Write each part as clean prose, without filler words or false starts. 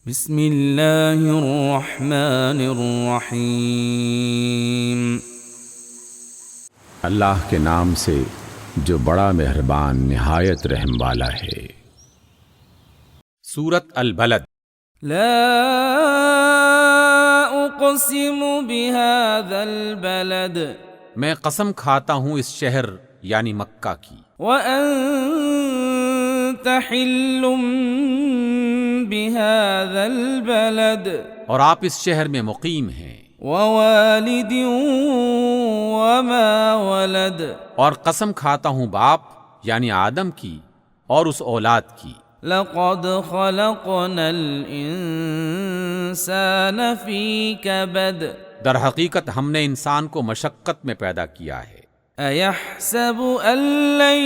بسم اللہ الرحمن الرحیم۔ اللہ کے نام سے جو بڑا مہربان نہایت رحم والا ہے۔ سورۃ البلد۔ لا اقسم بهذا البلد، میں قسم کھاتا ہوں اس شہر یعنی مکہ کی، وانت حل بهذا البلد، اور آپ اس شہر میں مقیم ہیں، ووالد وما ولد، اور قسم کھاتا ہوں باپ یعنی آدم کی اور اس اولاد کی۔ لقد خلقنا الانسان فی کبد، در حقیقت ہم نے انسان کو مشقت میں پیدا کیا ہے۔ ایحسب ان لن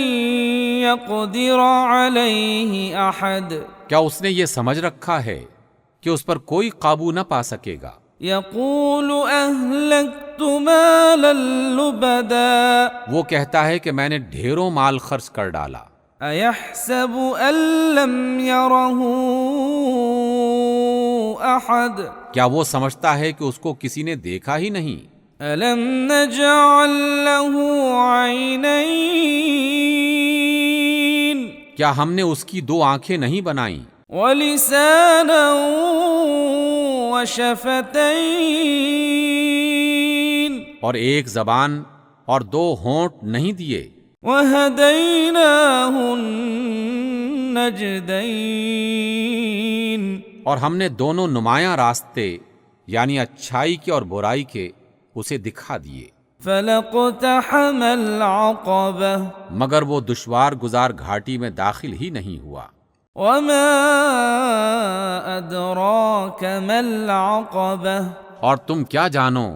یقدر علیہ احد، کیا اس نے یہ سمجھ رکھا ہے کہ اس پر کوئی قابو نہ پا سکے گا؟ یقول اہلکت مالا لبدا، وہ کہتا ہے کہ میں نے ڈھیروں مال خرچ کر ڈالا۔ ایحسب ان لم یرہ احد، کیا وہ سمجھتا ہے کہ اس کو کسی نے دیکھا ہی نہیں؟ الم نجعل لہ عینین، کیا ہم نے اس کی دو آنکھیں نہیں بنائیں؟ ولسانا وشفتین، اور ایک زبان اور دو ہونٹ نہیں دیے؟ وہدیناہ النجدین، اور ہم نے دونوں نمایاں راستے یعنی اچھائی کے اور برائی کے اسے دکھا دیے۔ فلاقتحم العقبہ، مگر وہ دشوار گزار گھاٹی میں داخل ہی نہیں ہوا۔ وما ادراک ما العقبہ، اور تم کیا جانو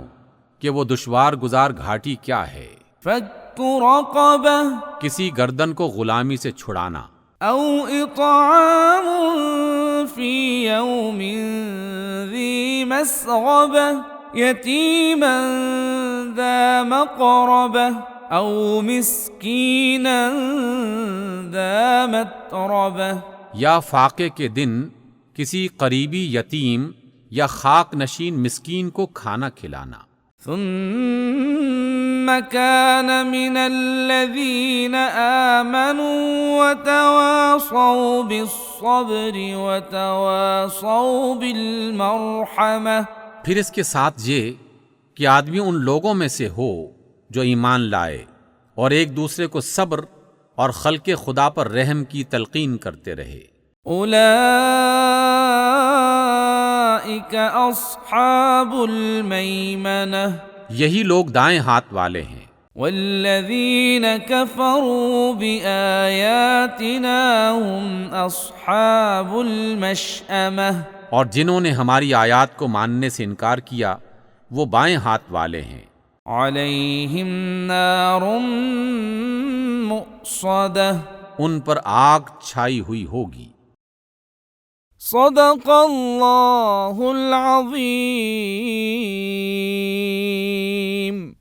کہ وہ دشوار گزار گھاٹی کیا ہے؟ فک رقبہ، کسی گردن کو غلامی سے چھڑانا، او اطعام فی یوم ذی مسغبہ، یتیما ذا مقربہ، او مسکینا ذا متربہ، یا فاقے کے دن کسی قریبی یتیم یا خاک نشین مسکین کو کھانا کھلانا۔ ثم كان من الذين آمنوا وتواصوا بالصبر وتواصوا بالمرحمة، پھر اس کے ساتھ یہ کہ آدمی ان لوگوں میں سے ہو جو ایمان لائے اور ایک دوسرے کو صبر اور خلق خدا پر رحم کی تلقین کرتے رہے۔ اولئک اصحاب المیمنہ، یہی لوگ دائیں ہاتھ والے ہیں۔ والذین کفروا بآیاتنا هم اصحاب المشأمہ، اور جنہوں نے ہماری آیات کو ماننے سے انکار کیا وہ بائیں ہاتھ والے ہیں۔ علیہم نار مؤصدہ، ان پر آگ چھائی ہوئی ہوگی۔ صدق اللہ العظیم۔